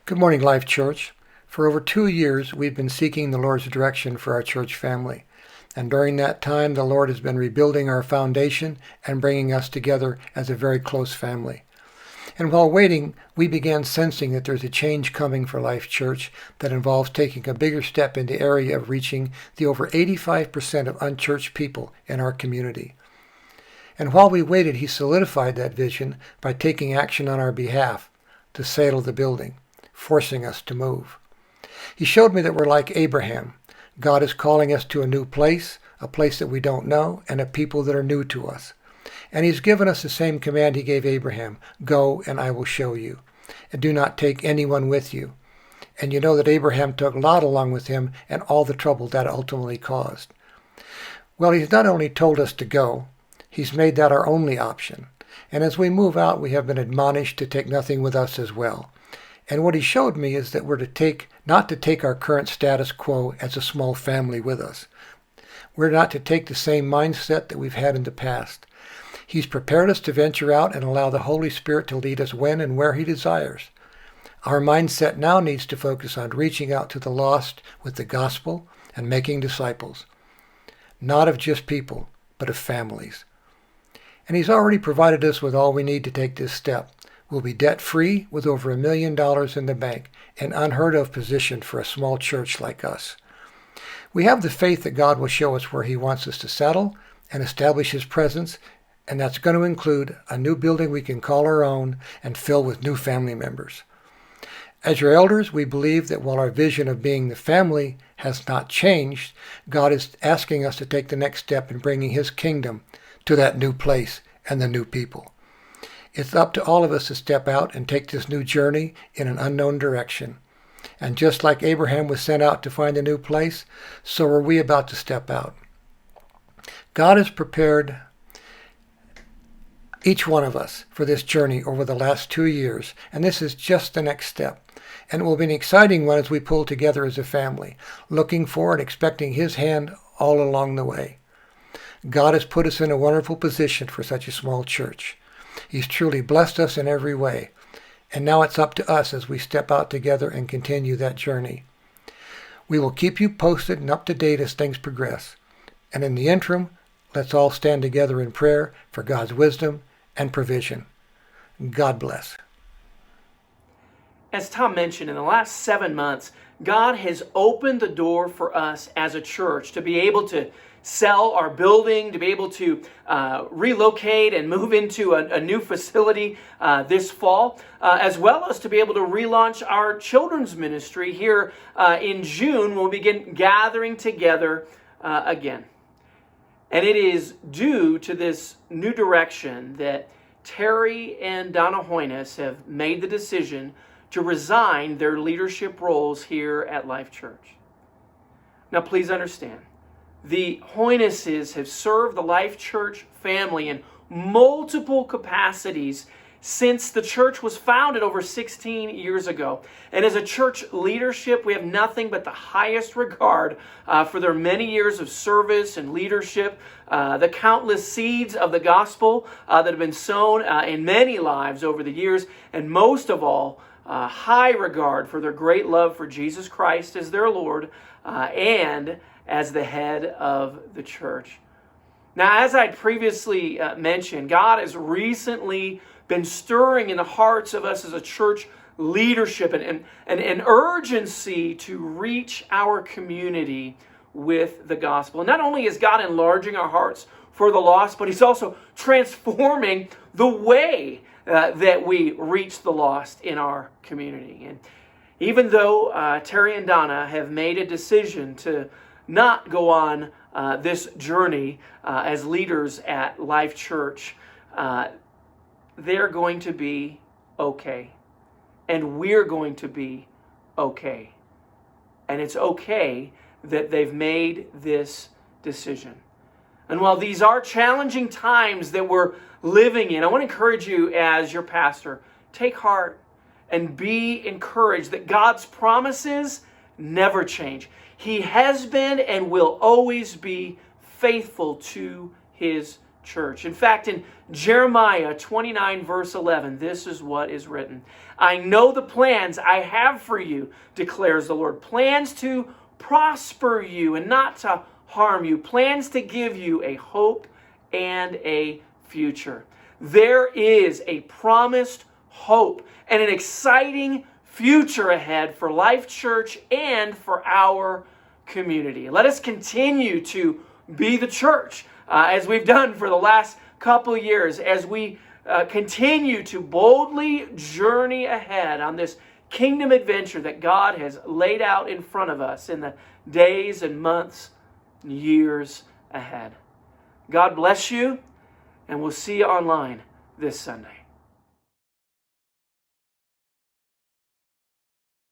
Good morning, Life Church. For over 2 years, we've been seeking the Lord's direction for our church family. And during that time, the Lord has been rebuilding our foundation and bringing us together as a very close family. And while waiting, we began sensing that there's a change coming for Life Church that involves taking a bigger step in the area of reaching the over 85% of unchurched people in our community. And while we waited, he solidified that vision by taking action on our behalf to saddle the building, forcing us to move. He showed me that we're like Abraham. God is calling us to a new place, a place that we don't know, and a people that are new to us. And he's given us the same command he gave Abraham: go and I will show you. And do not take anyone with you. And you know that Abraham took Lot along with him and all the trouble that ultimately caused. Well, he's not only told us to go, he's made that our only option. And as we move out, we have been admonished to take nothing with us as well. And what he showed me is that we're not to take our current status quo as a small family with us. We're not to take the same mindset that we've had in the past. He's prepared us to venture out and allow the Holy Spirit to lead us when and where he desires. Our mindset now needs to focus on reaching out to the lost with the gospel and making disciples. Not of just people, but of families. And he's already provided us with all we need to take this step. We'll be debt-free with over $1 million in the bank, an unheard of position for a small church like us. We have the faith that God will show us where he wants us to settle and establish his presence, and that's going to include a new building we can call our own and fill with new family members. As your elders, we believe that while our vision of being the family has not changed, God is asking us to take the next step in bringing his kingdom to that new place and the new people. It's up to all of us to step out and take this new journey in an unknown direction. And just like Abraham was sent out to find a new place, so are we about to step out. God has prepared each one of us for this journey over the last 2 years, and this is just the next step. And it will be an exciting one as we pull together as a family, looking for and expecting his hand all along the way. God has put us in a wonderful position for such a small church. He's truly blessed us in every way. And now it's up to us as we step out together and continue that journey. We will keep you posted and up to date as things progress. And in the interim, let's all stand together in prayer for God's wisdom and provision. God bless. As Tom mentioned, in the last 7 months, God has opened the door for us as a church to be able to sell our building, to be able to relocate and move into a new facility this fall, as well as to be able to relaunch our children's ministry here in June when we begin gathering together again. And it is due to this new direction that Terry and Donna Hoynes have made the decision to resign their leadership roles here at Life Church. Now, please understand, the Hoyneses have served the Life Church family in multiple capacities since the church was founded over 16 years ago. And as a church leadership, we have nothing but the highest regard for their many years of service and leadership, the countless seeds of the gospel that have been sown in many lives over the years, and most of all, high regard for their great love for Jesus Christ as their Lord and as the head of the church. Now, as I previously mentioned, God has recently been stirring in the hearts of us as a church leadership and an urgency to reach our community with the gospel. And not only is God enlarging our hearts for the lost, but he's also transforming the way that we reach the lost in our community. And even though Terry and Donna have made a decision to not go on this journey as leaders at Life Church, they're going to be okay. And we're going to be okay. And it's okay that they've made this decision. And while these are challenging times that we're living in, I want to encourage you as your pastor, take heart and be encouraged that God's promises never change. He has been and will always be faithful to his church. In fact, in Jeremiah 29, verse 11, this is what is written. I know the plans I have for you, declares the Lord. Plans to prosper you and not to harm you. Plans to give you a hope and a future. There is a promised hope and an exciting future ahead for Life Church and for our community. Let us continue to be the church as we've done for the last couple years, as we continue to boldly journey ahead on this kingdom adventure that God has laid out in front of us in the days and months and years ahead. God bless you, and we'll see you online this Sunday.